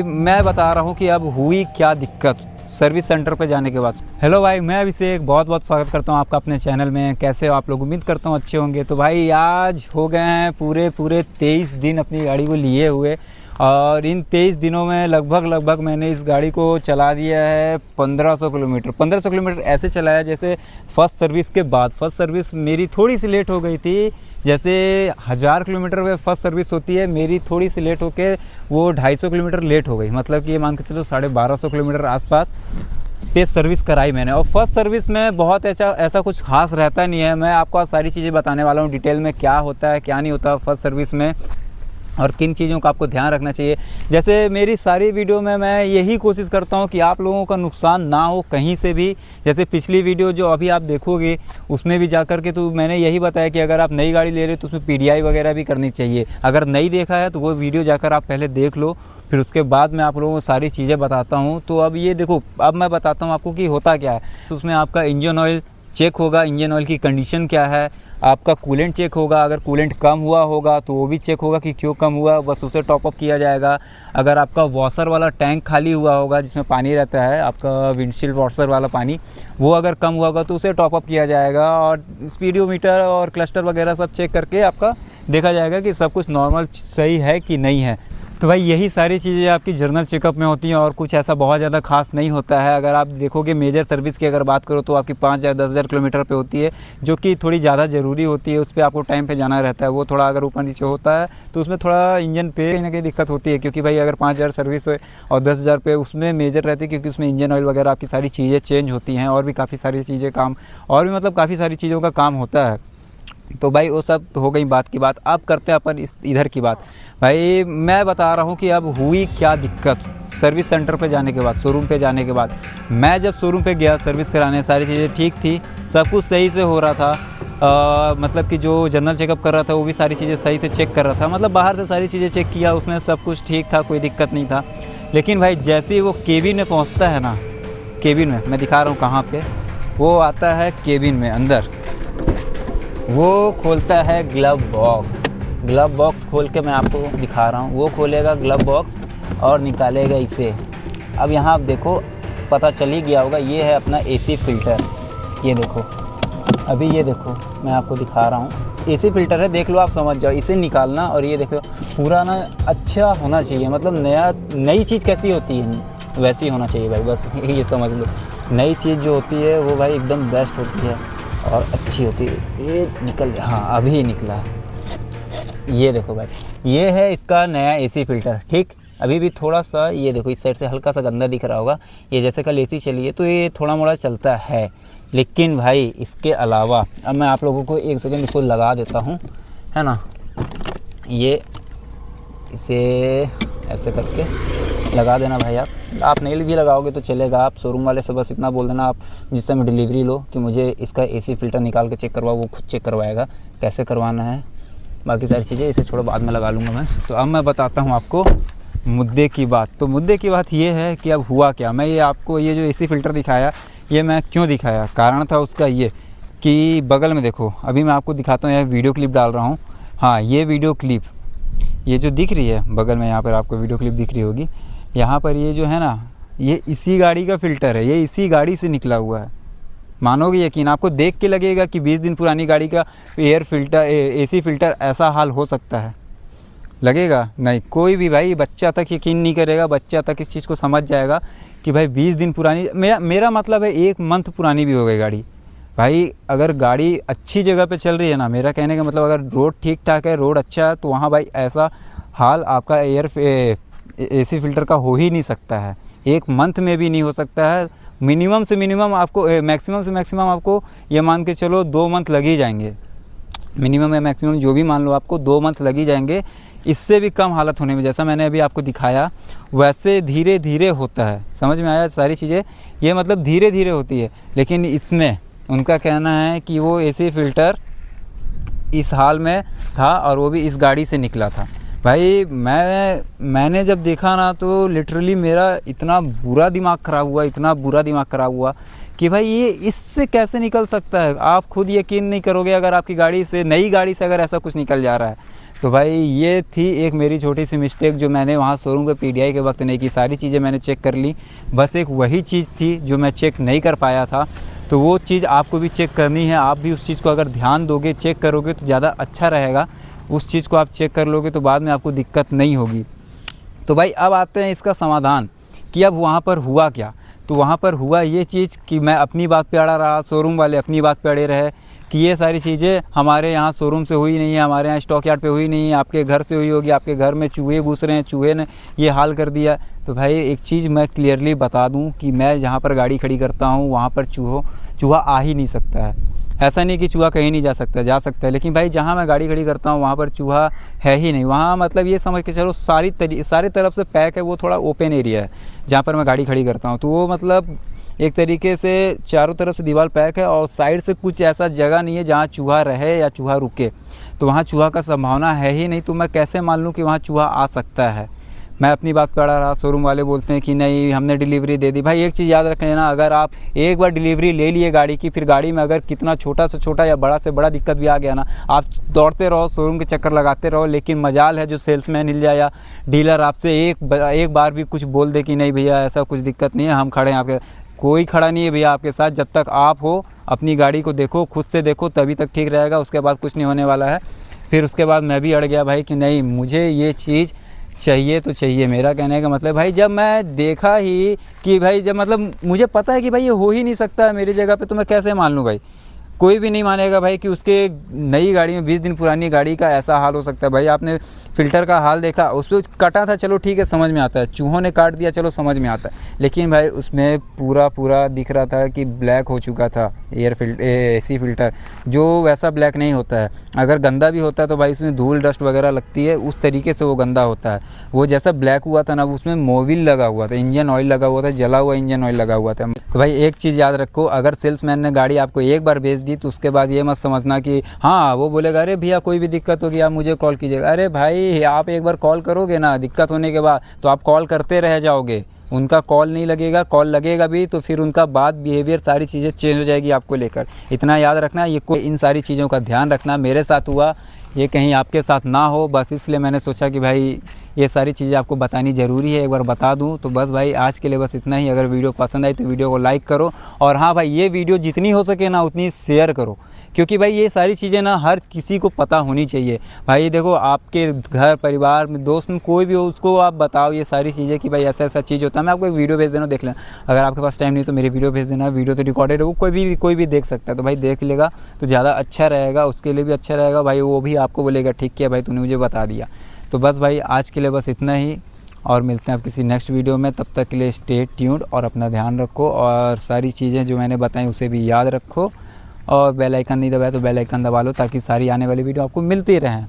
मैं बता रहा हूँ कि अब हुई क्या दिक्कत सर्विस सेंटर पे जाने के बाद। हेलो भाई, मैं अभिषेक बहुत बहुत स्वागत करता हूँ आपका अपने चैनल में। कैसे हो आप लोग? उम्मीद करता हूँ अच्छे होंगे। तो भाई आज हो गए हैं पूरे 23 दिन अपनी गाड़ी को लिए हुए, और इन 23 दिनों में लगभग मैंने इस गाड़ी को चला दिया है 1500 किलोमीटर। 1500 किलोमीटर ऐसे चलाया जैसे फ़र्स्ट सर्विस के बाद। फ़र्स्ट सर्विस मेरी थोड़ी सी लेट हो गई थी, जैसे 1000 किलोमीटर में फ़र्स्ट सर्विस होती है, मेरी थोड़ी सी लेट होके वो 250 किलोमीटर लेट हो गई। मतलब कि ये मान के चलो 1250 किलोमीटर आसपास पे सर्विस कराई मैंने। और फर्स्ट सर्विस में बहुत ऐसा कुछ खास रहता नहीं है। मैं आपको आज सारी चीज़ें बताने वाला हूँ डिटेल में, क्या होता है क्या नहीं होता फर्स्ट सर्विस में, और किन चीज़ों का आपको ध्यान रखना चाहिए। जैसे मेरी सारी वीडियो में मैं यही कोशिश करता हूँ कि आप लोगों का नुकसान ना हो कहीं से भी। जैसे पिछली वीडियो जो अभी आप देखोगे उसमें भी जाकर के तो मैंने यही बताया कि अगर आप नई गाड़ी ले रहे हो तो उसमें PDI वगैरह भी करनी चाहिए। अगर नहीं देखा है तो वो वीडियो जाकर आप पहले देख लो, फिर उसके बाद मैं आप लोगों को सारी चीज़ें बताता हूँ। तो अब ये देखो, अब मैं बताता हूँ आपको कि होता क्या है। तो उसमें आपका इंजन ऑयल चेक होगा, इंजन ऑयल की कंडीशन क्या है। आपका कूलेंट चेक होगा, अगर कूलेंट कम हुआ होगा तो वो भी चेक होगा कि क्यों कम हुआ, बस उसे टॉपअप किया जाएगा। अगर आपका वॉशर वाला टैंक खाली हुआ होगा जिसमें पानी रहता है, आपका विंडशील्ड वॉशर वाला पानी, वो अगर कम हुआ होगा तो उसे टॉपअप किया जाएगा। और स्पीडोमीटर और क्लस्टर वगैरह सब चेक करके आपका देखा जाएगा कि सब कुछ नॉर्मल सही है कि नहीं है। तो भाई यही सारी चीज़ें आपकी जर्नल चेकअप में होती हैं, और कुछ ऐसा बहुत ज़्यादा खास नहीं होता है। अगर आप देखोगे मेजर सर्विस की अगर बात करो तो आपकी 5000 10,000 किलोमीटर पे होती है, जो कि थोड़ी ज़्यादा ज़रूरी होती है। उस पर आपको टाइम पे जाना रहता है। वो थोड़ा अगर ऊपर नीचे होता है तो उसमें थोड़ा इंजन पे कहीं ना कहीं दिक्कत होती है, क्योंकि भाई अगर 5000 सर्विस हो और 10,000 पे उसमें मेजर रहती है, क्योंकि उसमें इंजन ऑयल वगैरह आपकी सारी चीज़ें चेंज होती हैं, और भी काफ़ी सारी चीज़ें काम, और भी मतलब काफ़ी सारी चीज़ों का काम होता है। तो भाई वो सब तो हो गई बात की बात। अब करते हैं अपन इधर की बात। भाई मैं बता रहा हूँ कि अब हुई क्या दिक्कत सर्विस सेंटर पे जाने के बाद, शोरूम पे जाने के बाद। मैं जब शोरूम पे गया सर्विस कराने, सारी चीज़ें ठीक थी, सब कुछ सही से हो रहा था। मतलब कि जो जनरल चेकअप कर रहा था वो भी सारी चीज़ें सही से चेक कर रहा था। मतलब बाहर से सारी चीज़ें चेक किया उसने, सब कुछ ठीक था, कोई दिक्कत नहीं था। लेकिन भाई जैसे ही वो केबिन में पहुँचता है ना, केबिन में मैं दिखा रहा हूँ कहाँ पर, वो आता है केबिन में अंदर, वो खोलता है ग्लव बॉक्स। ग्लव बॉक्स खोल के मैं आपको दिखा रहा हूँ। वो खोलेगा ग्लव बॉक्स और निकालेगा इसे। अब यहाँ आप देखो, पता चल ही गया होगा, ये है अपना AC फ़िल्टर। ये देखो, अभी ये देखो मैं आपको दिखा रहा हूँ, AC फ़िल्टर है, देख लो आप समझ जाओ। इसे निकालना, और ये देखो पूरा ना अच्छा होना चाहिए। मतलब नई चीज़ कैसी होती है वैसी होना चाहिए भाई, बस ये समझ लो। नई चीज़ जो होती है वो भाई एकदम बेस्ट होती है और अच्छी होती है। ये निकल गया, हाँ अभी निकला। ये देखो भाई, ये है इसका नया AC फ़िल्टर। ठीक, अभी भी थोड़ा सा ये देखो इस साइड से हल्का सा गंदा दिख रहा होगा। ये जैसे कल AC चली है तो ये थोड़ा मोड़ा चलता है। लेकिन भाई इसके अलावा अब मैं आप लोगों को एक सेकंड इसको लगा देता हूँ, है ना। ये इसे ऐसे करके लगा देना भाई। आप नहीं भी लगाओगे तो चलेगा। आप शोरूम वाले से बस इतना बोल देना, आप जिस समय डिलीवरी लो, कि मुझे इसका AC फ़िल्टर निकाल के चेक करवाओ। वो खुद चेक करवाएगा कैसे करवाना है, बाकी सारी चीज़ें। इसे छोड़ो, बाद में लगा लूँगा मैं। तो अब मैं बताता हूँ आपको मुद्दे की बात। तो मुद्दे की बात ये है कि अब हुआ क्या। मैं ये आपको ये जो AC फ़िल्टर दिखाया, ये मैं क्यों दिखाया, कारण था उसका ये कि बगल में देखो, अभी मैं आपको दिखाता हूँ, यह वीडियो क्लिप डाल रहा हूँ। हाँ, ये वीडियो क्लिप, ये जो दिख रही है बगल में, यहाँ पर आपको वीडियो क्लिप दिख रही होगी। यहाँ पर ये जो है ना, ये इसी गाड़ी का फ़िल्टर है, ये इसी गाड़ी से निकला हुआ है। मानोगे यकीन, आपको देख के लगेगा कि 20 दिन पुरानी गाड़ी का एयर फ़िल्टर, AC फ़िल्टर ऐसा हाल हो सकता है, लगेगा नहीं। कोई भी भाई बच्चा तक यकीन नहीं करेगा, बच्चा तक इस चीज़ को समझ जाएगा कि भाई 20 दिन पुरानी, मेरा मतलब है 1 मंथ पुरानी भी हो गई गाड़ी। भाई अगर गाड़ी अच्छी जगह पे चल रही है ना, मेरा कहने का मतलब अगर रोड ठीक ठाक है, रोड अच्छा है, तो वहाँ भाई ऐसा हाल आपका AC फ़िल्टर का हो ही नहीं सकता है। 1 मंथ में भी नहीं हो सकता है। मिनिमम से मिनिमम आपको, मैक्सिमम से मैक्सिमम आपको ये मान के चलो 2 मंथ लग ही जाएंगे। मिनिमम या मैक्सिमम जो भी मान लो, आपको 2 मंथ लग ही जाएंगे। इससे भी कम हालत होने में, जैसा मैंने अभी आपको दिखाया वैसे धीरे धीरे होता है। समझ में आया सारी चीज़ें, ये मतलब धीरे धीरे होती है। लेकिन इसमें उनका कहना है कि वो AC फ़िल्टर इस हाल में था, और वो भी इस गाड़ी से निकला था। भाई मैंने जब देखा ना, तो लिटरली मेरा इतना बुरा दिमाग ख़राब हुआ, इतना बुरा दिमाग ख़राब हुआ कि भाई ये इससे कैसे निकल सकता है। आप खुद यकीन नहीं करोगे, अगर आपकी गाड़ी से, नई गाड़ी से अगर ऐसा कुछ निकल जा रहा है तो भाई ये थी एक मेरी छोटी सी मिस्टेक जो मैंने वहाँ शोरूम पे पीडीआई के वक्त नहीं की। सारी चीज़ें मैंने चेक कर ली, बस एक वही चीज़ थी जो मैं चेक नहीं कर पाया था। तो वो चीज़ आपको भी चेक करनी है। आप भी उस चीज़ को अगर ध्यान दोगे, चेक करोगे तो ज़्यादा अच्छा रहेगा। उस चीज़ को आप चेक कर लोगे तो बाद में आपको दिक्कत नहीं होगी। तो भाई अब आते हैं इसका समाधान कि अब वहाँ पर हुआ क्या। तो वहाँ पर हुआ ये चीज़ कि मैं अपनी बात पे अड़ा रहा, शोरूम वाले अपनी बात पे अड़े रहे कि ये सारी चीज़ें हमारे यहाँ शोरूम से हुई नहीं है, हमारे यहाँ स्टॉक यार्ड पे हुई नहीं है, आपके घर से हुई होगी, आपके घर में चूहे घुस रहे हैं, चूहे ने ये हाल कर दिया। तो भाई एक चीज़ मैं क्लियरली बता दूँ कि मैं जहाँ पर गाड़ी खड़ी करता हूँ वहाँ पर चूहा आ ही नहीं सकता है। ऐसा नहीं कि चूहा कहीं नहीं जा सकता है, लेकिन भाई जहाँ मैं गाड़ी खड़ी करता हूँ वहाँ पर चूहा है ही नहीं। वहाँ मतलब ये समझ के चलो सारी तरफ से पैक है, वो थोड़ा ओपन एरिया है जहाँ पर मैं गाड़ी खड़ी करता हूँ। तो वो मतलब एक तरीके से चारों तरफ से दीवार पैक है और साइड से कुछ ऐसा जगह नहीं है जहाँ चूहा रहे या चूहा रुके। तो वहाँ चूहा का संभावना है ही नहीं। तो मैं कैसे मान लूँ कि वहाँ चूहा आ सकता है। मैं अपनी बात पे अड़ा रहा, शोरूम वाले बोलते हैं कि नहीं हमने डिलीवरी दे दी। भाई एक चीज़ याद रखें ना, अगर आप एक बार डिलीवरी ले लिए गाड़ी की, फिर गाड़ी में अगर कितना छोटा से छोटा या बड़ा से बड़ा दिक्कत भी आ गया ना, आप दौड़ते रहो, शोरूम के चक्कर लगाते रहो, लेकिन मजाल है जो सेल्समैन मिल जाए या डीलर आपसे एक बार भी कुछ बोल दे कि नहीं भैया ऐसा कुछ दिक्कत नहीं है, हम खड़े हैं आपके। कोई खड़ा नहीं है भैया आपके साथ। जब तक आप हो अपनी गाड़ी को देखो, खुद से देखो, तभी तक ठीक रहेगा। उसके बाद कुछ नहीं होने वाला है। फिर उसके बाद मैं भी अड़ गया भाई कि नहीं मुझे ये चीज़ चाहिए तो चाहिए। मेरा कहने का मतलब भाई जब मैं देखा ही कि भाई जब मतलब मुझे पता है कि भाई ये हो ही नहीं सकता है मेरी जगह पे, तो मैं कैसे मान लूँ भाई। कोई भी नहीं मानेगा भाई कि उसके नई गाड़ी में 20 दिन पुरानी गाड़ी का ऐसा हाल हो सकता है। भाई आपने फ़िल्टर का हाल देखा, उस पर कटा था, चलो ठीक है समझ में आता है, चूहों ने काट दिया चलो समझ में आता है, लेकिन भाई उसमें पूरा दिख रहा था कि ब्लैक हो चुका था एसी फ़िल्टर, जो वैसा ब्लैक नहीं होता है। अगर गंदा भी होता है तो भाई उसमें धूल डस्ट वगैरह लगती है, उस तरीके से वो गंदा होता है। वो जैसा ब्लैक हुआ था ना, उसमें मोबिल लगा हुआ था, इंजन ऑयल लगा हुआ था, जला हुआ इंजन ऑयल लगा हुआ था। तो भाई एक चीज़ याद रखो, अगर सेल्समैन ने गाड़ी आपको एक बार बेच दी तो उसके बाद ये मत समझना कि हाँ वो बोलेगा अरे भैया कोई भी दिक्कत होगी आप मुझे कॉल कीजिएगा। अरे भाई आप एक बार कॉल करोगे ना दिक्कत होने के बाद, तो आप कॉल करते रह जाओगे, उनका कॉल नहीं लगेगा। कॉल लगेगा भी तो फिर उनका बात बिहेवियर सारी चीज़ें चेंज हो जाएगी आपको लेकर। इतना याद रखना, इन सारी चीज़ों का ध्यान रखना। मेरे साथ हुआ, ये कहीं आपके साथ ना हो, बस इसलिए मैंने सोचा कि भाई ये सारी चीज़ें आपको बतानी ज़रूरी है, एक बार बता दूं। तो बस भाई आज के लिए बस इतना ही। अगर वीडियो पसंद आई तो वीडियो को लाइक करो, और हाँ भाई ये वीडियो जितनी हो सके ना उतनी शेयर करो, क्योंकि भाई ये सारी चीज़ें ना हर किसी को पता होनी चाहिए। भाई देखो आपके घर परिवार में दोस्त में कोई भी हो उसको आप बताओ ये सारी चीज़ें कि भाई ऐसा ऐसा चीज़ होता है। मैं आपको एक वीडियो भेज देना, देख लेना। अगर आपके पास टाइम नहीं तो मेरी वीडियो भेज देना, वीडियो तो रिकॉर्डेड है, वो कोई भी देख सकता है। तो भाई देख लेगा तो ज़्यादा अच्छा रहेगा, उसके लिए भी अच्छा रहेगा भाई, वो भी आपको बोलेगा ठीक किया भाई तूने मुझे बता दिया। तो बस भाई आज के लिए बस इतना ही, और मिलते हैं आप किसी नेक्स्ट वीडियो में। तब तक के लिए स्टे ट्यून्ड और अपना ध्यान रखो, और सारी चीज़ें जो मैंने बताई उसे भी याद रखो, और बेल आइकन नहीं दबाया तो बेल आइकन दबा लो ताकि सारी आने वाली वीडियो आपको मिलती रहें।